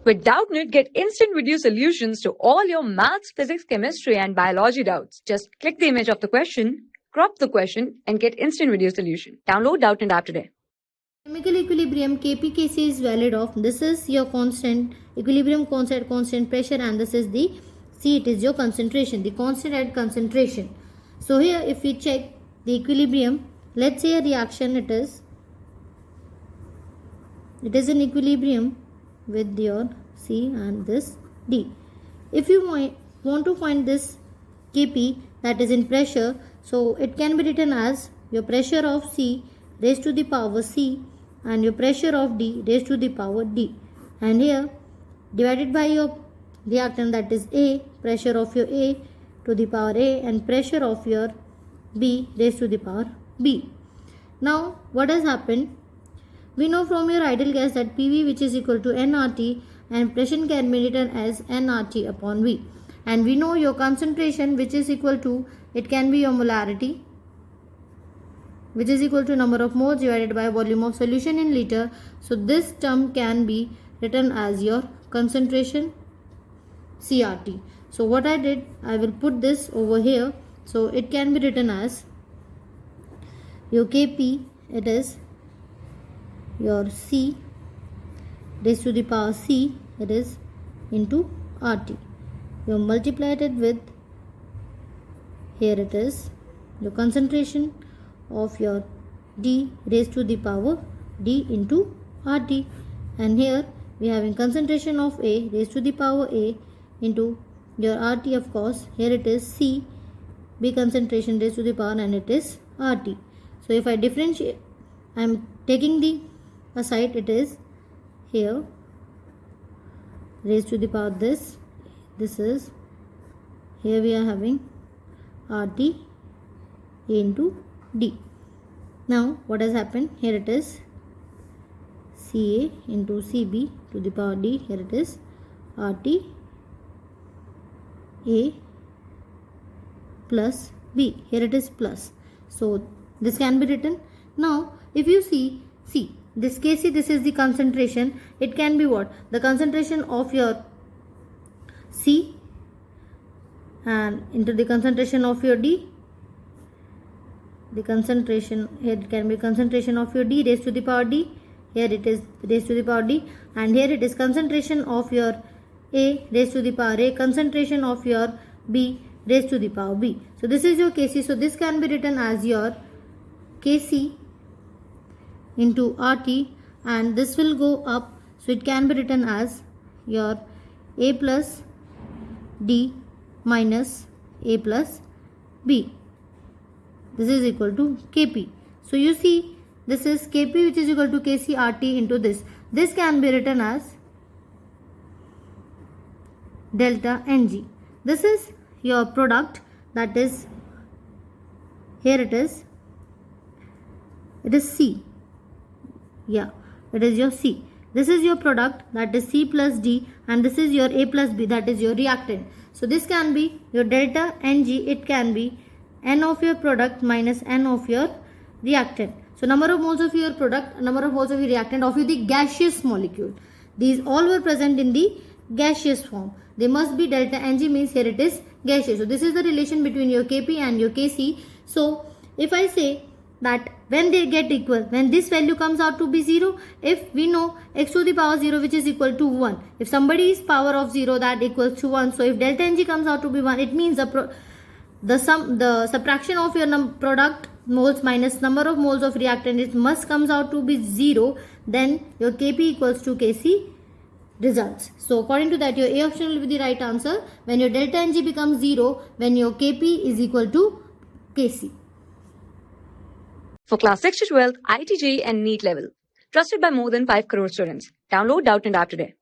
With Doubtnut, get instant video solutions to all your maths, physics, chemistry, and biology doubts. Just click the image of the question, crop the question, and get instant video solution. Download Doubtnut app today. Chemical equilibrium KPKC is valid of this is your constant equilibrium constant pressure, and this is the C, it is your concentration, the constant at concentration. So here if we check the equilibrium, let's say a reaction, it is in equilibrium with your C and this D. If you want to find this Kp, that is in pressure, so it can be written as your pressure of C raised to the power C and your pressure of D raised to the power D, and here divided by your reactant, that is A, pressure of your A to the power A, and pressure of your B raised to the power B. Now what has happened? We know from your ideal gas that PV, which is equal to nRT, and pressure can be written as nRT upon V. And we know your concentration, which is equal to, it can be your molarity, which is equal to number of moles divided by volume of solution in liter. So this term can be written as your concentration CRT. So what I did, I will put this over here. So it can be written as your Kp, it is your C raised to the power C, it is into RT. You multiply it with, here it is your concentration of your D raised to the power D into RT, and here we are having concentration of A raised to the power A into your RT, of course here it is C, B concentration raised to the power, and it is RT. So if I differentiate, I am taking the aside, it is here raised to the power this is, here we are having RT A into D. Now what has happened, here it is CA into CB to the power D, here it is RT A plus B, here it is plus. So this can be written. Now if you see this Kc, this is the concentration, it can be what? The concentration of your C and into the concentration of your D. The concentration, here it can be concentration of your D raised to the power D, here it is raised to the power D, and here it is concentration of your A raised to the power A, concentration of your B raised to the power B. So this is your Kc. So this can be written as your Kc into RT, and this will go up, so it can be written as your A plus D minus A plus B. This is equal to Kp. So you see, this is Kp, which is equal to Kc RT into this. This can be written as delta Ng. This is your product, that is, here it is C. Yeah, it is your C. This is your product, that is C plus D, and this is your A plus B, that is your reactant. So this can be your delta Ng, it can be N of your product minus N of your reactant. So number of moles of your product, number of moles of your reactant of the gaseous molecule. These all were present in the gaseous form. They must be delta Ng, means here it is gaseous. So this is the relation between your Kp and your Kc. So if I say that when they get equal, when this value comes out to be 0, if we know x to the power 0, which is equal to 1, if somebody is power of 0, that equals to 1. So if delta Ng comes out to be 1, it means the subtraction of your product moles minus number of moles of reactant, it must comes out to be 0, then your Kp equals to Kc results. So according to that, your A option will be the right answer when your delta Ng becomes 0, when your Kp is equal to Kc. For class 6 to 12, IIT JEE and NEET level. Trusted by more than 5 crore students. Download Doubtnut app today.